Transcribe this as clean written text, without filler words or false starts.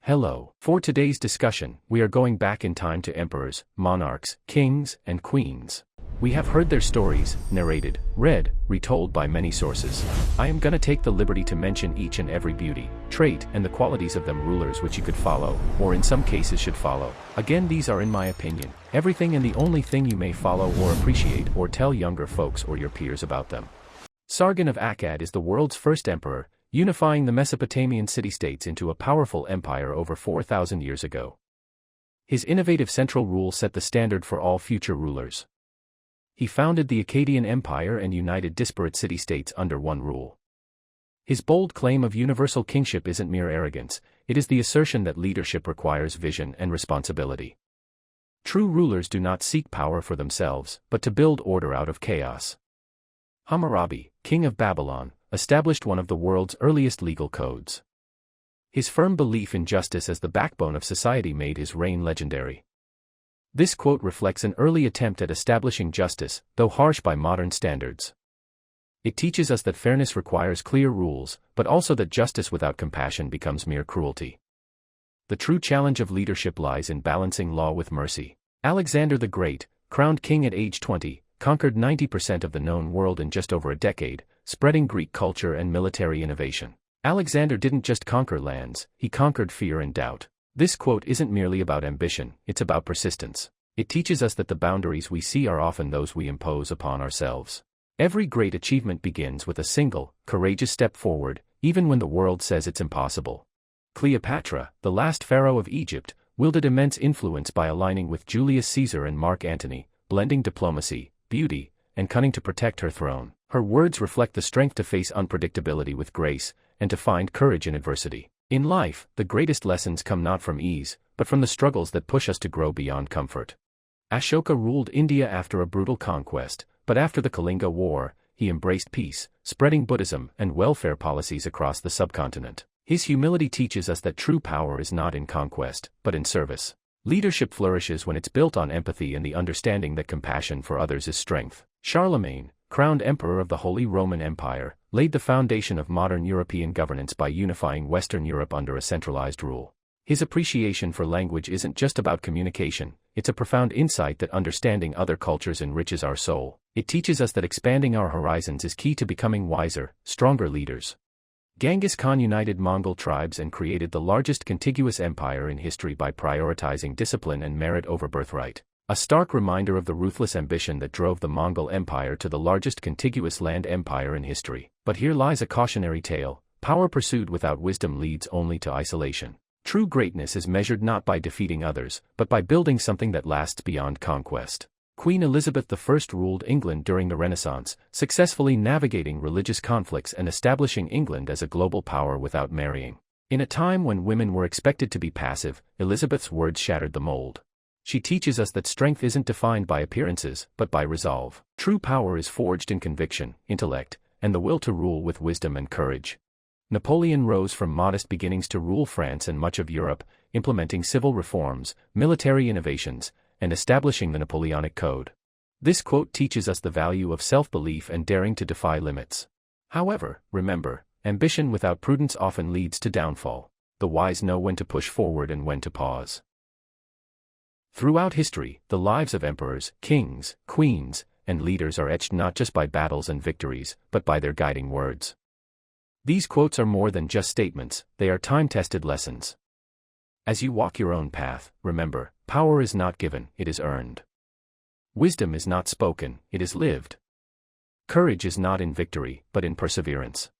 Hello. For today's discussion, we are going back in time to emperors, monarchs, kings, and queens. We have heard their stories, narrated, read, retold by many sources. I am gonna take the liberty to mention each and every beauty, trait, and the qualities of them rulers which you could follow, or in some cases should follow. Again, these are in my opinion, everything and the only thing you may follow or appreciate or tell younger folks or your peers about them. Sargon of Akkad is the world's first emperor, unifying the Mesopotamian city-states into a powerful empire over 4,000 years ago. His innovative central rule set the standard for all future rulers. He founded the Akkadian Empire and united disparate city-states under one rule. His bold claim of universal kingship isn't mere arrogance, it is the assertion that leadership requires vision and responsibility. True rulers do not seek power for themselves, but to build order out of chaos. Hammurabi, king of Babylon, established one of the world's earliest legal codes. His firm belief in justice as the backbone of society made his reign legendary. This quote reflects an early attempt at establishing justice, though harsh by modern standards. It teaches us that fairness requires clear rules, but also that justice without compassion becomes mere cruelty. The true challenge of leadership lies in balancing law with mercy. Alexander the Great, crowned king at age 20, conquered 90% of the known world in just over a decade, spreading Greek culture and military innovation. Alexander didn't just conquer lands, he conquered fear and doubt. This quote isn't merely about ambition, it's about persistence. It teaches us that the boundaries we see are often those we impose upon ourselves. Every great achievement begins with a single, courageous step forward, even when the world says it's impossible. Cleopatra, the last pharaoh of Egypt, wielded immense influence by aligning with Julius Caesar and Mark Antony, blending diplomacy, beauty, and cunning to protect her throne. Her words reflect the strength to face unpredictability with grace, and to find courage in adversity. In life, the greatest lessons come not from ease, but from the struggles that push us to grow beyond comfort. Ashoka ruled India after a brutal conquest, but after the Kalinga War, he embraced peace, spreading Buddhism and welfare policies across the subcontinent. His humility teaches us that true power is not in conquest, but in service. Leadership flourishes when it's built on empathy and the understanding that compassion for others is strength. Charlemagne, crowned emperor of the Holy Roman Empire, laid the foundation of modern European governance by unifying Western Europe under a centralized rule. His appreciation for language isn't just about communication, it's a profound insight that understanding other cultures enriches our soul. It teaches us that expanding our horizons is key to becoming wiser, stronger leaders. Genghis Khan united Mongol tribes and created the largest contiguous empire in history by prioritizing discipline and merit over birthright. A stark reminder of the ruthless ambition that drove the Mongol Empire to the largest contiguous land empire in history. But here lies a cautionary tale: power pursued without wisdom leads only to isolation. True greatness is measured not by defeating others, but by building something that lasts beyond conquest. Queen Elizabeth I ruled England during the Renaissance, successfully navigating religious conflicts and establishing England as a global power without marrying. In a time when women were expected to be passive, Elizabeth's words shattered the mold. She teaches us that strength isn't defined by appearances, but by resolve. True power is forged in conviction, intellect, and the will to rule with wisdom and courage. Napoleon rose from modest beginnings to rule France and much of Europe, implementing civil reforms, military innovations, and establishing the Napoleonic Code. This quote teaches us the value of self-belief and daring to defy limits. However, remember, ambition without prudence often leads to downfall. The wise know when to push forward and when to pause. Throughout history, the lives of emperors, kings, queens, and leaders are etched not just by battles and victories, but by their guiding words. These quotes are more than just statements, they are time-tested lessons. As you walk your own path, remember, power is not given, it is earned. Wisdom is not spoken, it is lived. Courage is not in victory, but in perseverance.